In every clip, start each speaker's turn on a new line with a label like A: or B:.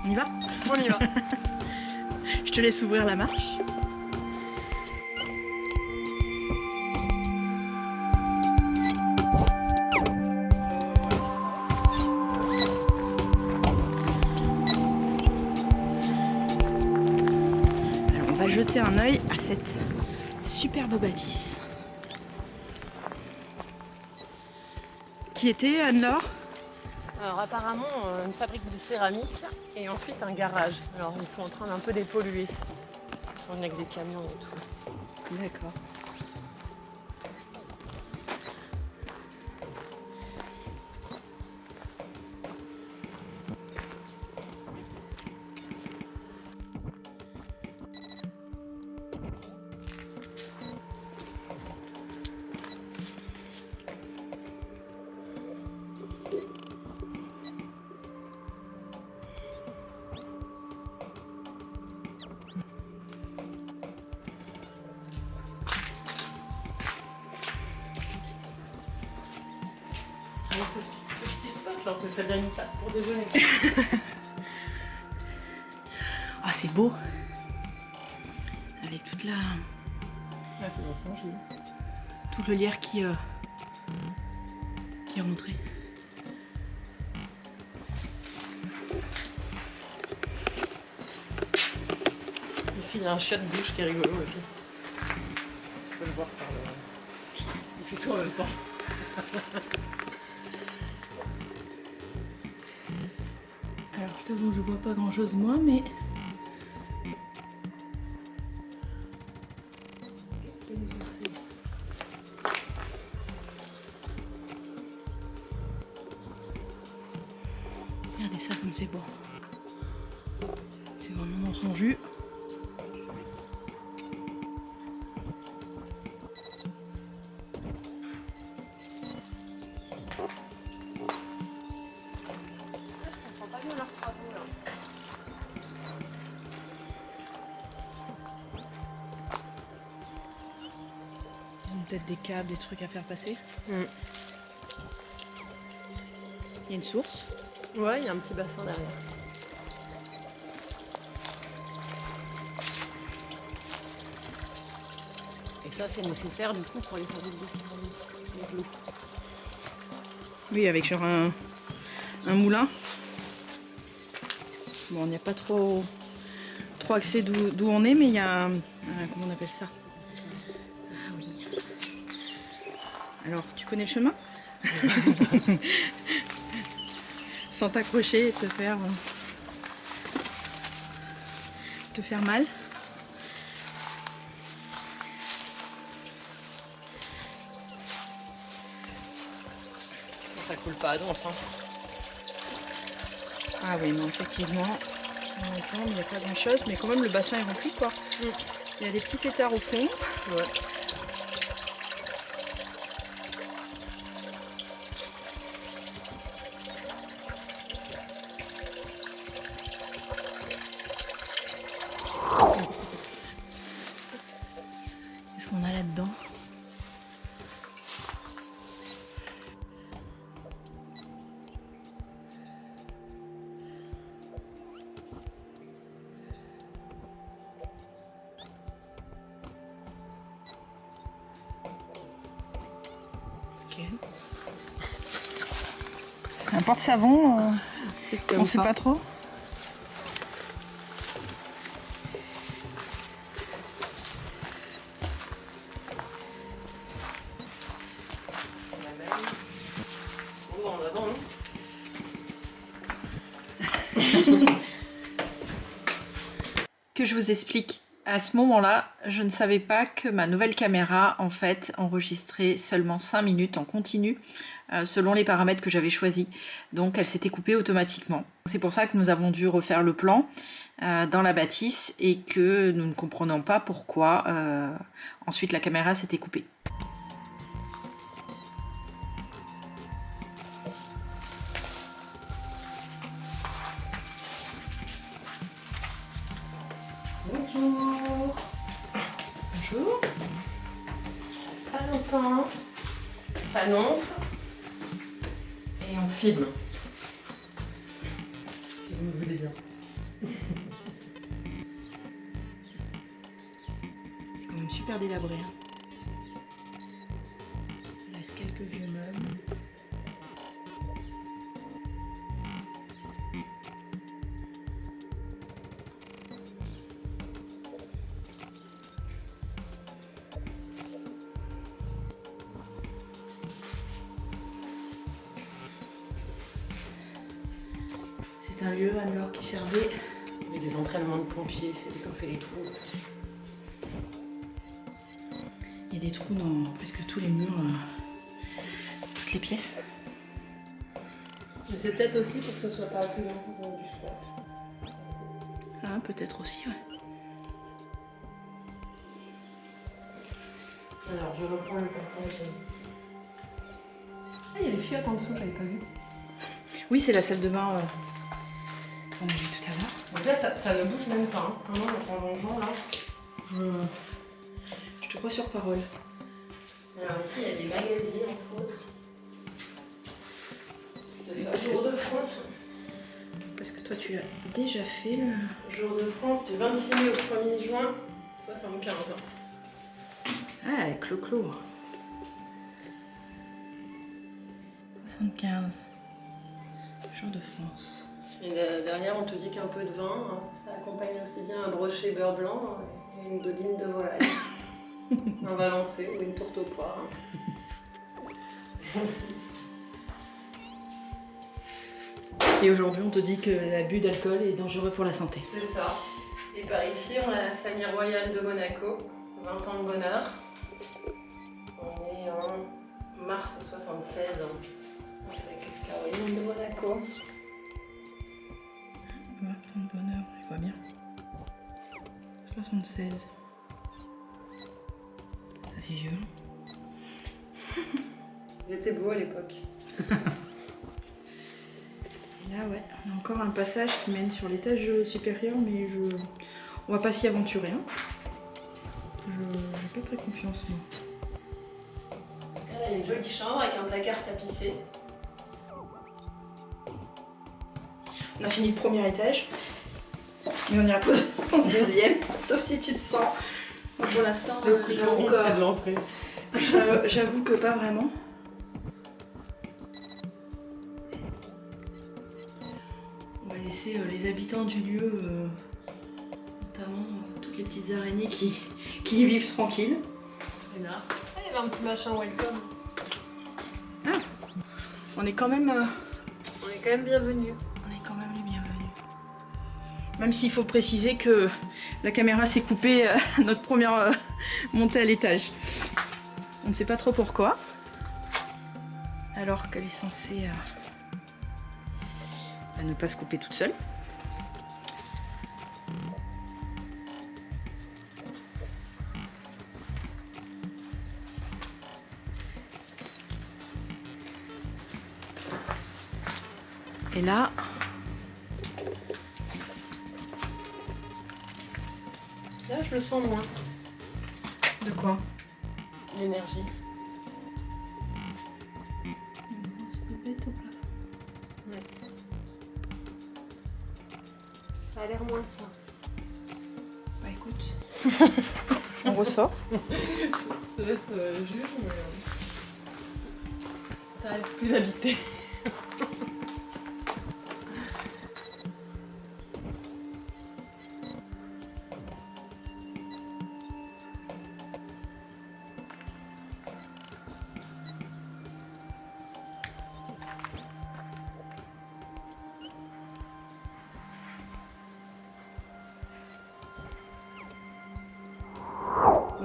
A: On y va?
B: On y va.
A: Je te laisse ouvrir la marche. Alors on va jeter un œil à cette superbe bâtisse. Qui était, Anne-Laure?
B: Alors apparemment une fabrique de céramique et ensuite un garage. Alors ils sont en train d'un peu dépolluer. Ils sont venus avec des camions et tout.
A: D'accord.
B: Ce petit spot là, on se fait bien une table pour déjeuner.
A: Ah, c'est beau. Avec toute la...
B: Ah, c'est dans son jus.
A: tout le lierre qui est rentré.
B: Ici il y a un chat de douche qui est rigolo aussi. Tu peux le voir par le... Il fait tout en même temps.
A: Alors, je t'avoue, je vois pas grand chose moi, mais... Qu'est-ce qu'elle nous a fait? Regardez ça comme c'est beau. C'est vraiment dans son jus. Peut-être des câbles, des trucs à faire passer. Il y a une source.
B: Ouais, il y a un petit bassin derrière. Et ça, c'est nécessaire du coup pour les fabriques de céramique, avec l'eau.
A: Oui, avec genre un moulin. Bon, on n'y a pas trop accès d'où on est, mais il y a comment on appelle ça? Ah oui. Alors, tu connais le chemin? Sans t'accrocher et te faire mal.
B: Ça coule pas à donf, hein.
A: Ah oui, mais effectivement, en même temps, il n'y a pas grand chose, mais quand même le bassin est rempli quoi. Il y a des petits têtards au fond.
B: Ouais.
A: Qu'est-ce qu'on a là-dedans? Un porte-savon, on ne sait pas trop.
B: C'est la même. Oh, en avant, non?
A: Que je vous explique. À ce moment-là, je ne savais pas que ma nouvelle caméra, en fait, enregistrait seulement 5 minutes en continu, selon les paramètres que j'avais choisis. Donc, elle s'était coupée automatiquement. C'est pour ça que nous avons dû refaire le plan dans la bâtisse et que nous ne comprenons pas pourquoi ensuite la caméra s'était coupée.
B: Bonjour.
A: Bonjour.
B: C'est pas longtemps. Ça annonce. Et on filme. Si vous le voulez bien.
A: super délabré. Hein. Il reste quelques vieux meubles. C'est un lieu, Anne-Laure, qui servait.
B: Il y a des entraînements de pompiers, c'est eux qui ont fait les trous.
A: Il y a des trous dans presque tous les murs, toutes les pièces.
B: Mais c'est peut-être aussi pour que ce soit pas accueillant pour du sport.
A: Ah, peut-être aussi, ouais.
B: Alors, je reprends le passage. Ah, il y a des chiottes en dessous, j'avais pas vu.
A: Oui, c'est la salle de bain qu'on a vu tout à l'heure.
B: Donc là, ça ne bouge même pas. Hein. Vraiment, en longeant là.
A: Je te crois sur parole.
B: Alors ici, il y a des magazines, entre autres. De ce Jour de France.
A: Parce que toi, tu l'as déjà fait, le...
B: Jour de France du 26 mai au 1er juin 75.
A: Ah, Clo-Clo. 75. Jour de France.
B: Et derrière, on te dit qu'un peu de vin, hein, ça accompagne aussi bien un brochet beurre blanc et une godine de volaille. Un balancé ou une tourte aux poires. Hein.
A: Et aujourd'hui, on te dit que l'abus d'alcool est dangereux pour la santé.
B: C'est ça. Et par ici, on a la famille royale de Monaco, 20 ans de bonheur. On est en mars 76 avec Caroline de Monaco.
A: 20 ans de bonheur, je vois bien. 76. Ça fait vieux.
B: Ils étaient beaux à l'époque.
A: Et là, ouais, on a encore un passage qui mène sur l'étage supérieur, mais on va pas s'y aventurer. Hein. J'ai pas très confiance, moi.
B: Là, il y a une jolie chambre avec un placard tapissé.
A: On a fini le premier étage, mais on ira poser au deuxième, sauf si tu te sens. Pour l'instant,
B: J'avoue de l'entrée.
A: J'avoue que pas vraiment. On va laisser les habitants du lieu, notamment toutes les petites araignées qui y vivent tranquilles.
B: Et là, il y avait un petit machin welcome.
A: Ah, on est quand même
B: Bienvenus.
A: On est quand même les bienvenus. Même s'il faut préciser que la caméra s'est coupée à notre première montée à l'étage. On ne sait pas trop pourquoi. Alors qu'elle est censée ne pas se couper toute seule. Et là,
B: là, je le sens moins.
A: de quoi?
B: L'énergie. Ouais. Ça a l'air moins ça.
A: Bah écoute, on ressort.
B: Je te laisse juger, mais ça a l'air plus habité.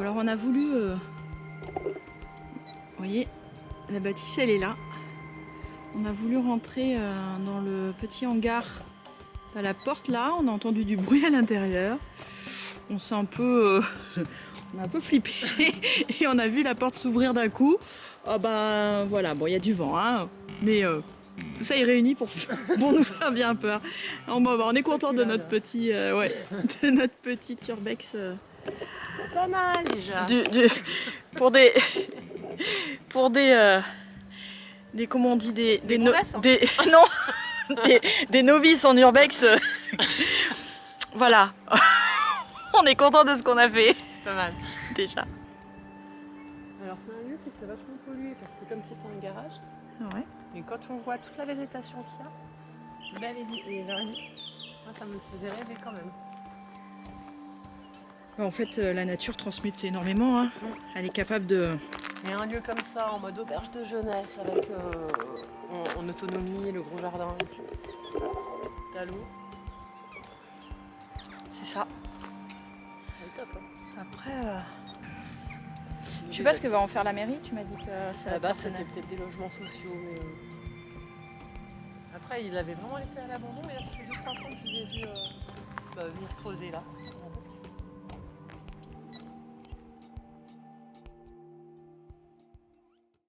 A: Alors on a voulu, vous voyez, la bâtisse elle est là. On a voulu rentrer dans le petit hangar à la porte là, on a entendu du bruit à l'intérieur. On s'est un peu, on a un peu flippé et on a vu la porte s'ouvrir d'un coup. Oh ben voilà, bon il y a du vent, hein, mais tout ça est réuni pour nous faire bien peur. On est content de notre petit, de notre petit urbex.
B: Pas mal déjà.
A: Pour des comment on dit des novices en urbex. Voilà. On est content de ce qu'on a fait.
B: C'est pas mal.
A: Déjà.
B: Alors c'est un lieu qui serait vachement pollué parce que comme c'était un garage,
A: Ouais.
B: mais quand on voit toute la végétation qu'il y a, belle et variée, moi ça me faisait rêver quand même.
A: En fait, la nature transmute énormément. Hein. Elle est capable de...
B: Et un lieu comme ça, en mode auberge de jeunesse, avec en autonomie, le gros jardin et tout. T'as l'eau.
A: C'est ça.
B: C'est top. Hein.
A: Après, je sais pas ce que va en faire la mairie. Tu m'as dit que ça
B: Là-bas, c'était peut-être des logements sociaux, mais... Après, il avait vraiment laissé à l'abandon, mais là, ça fait 2-3 fois que je vous ai vu venir creuser là.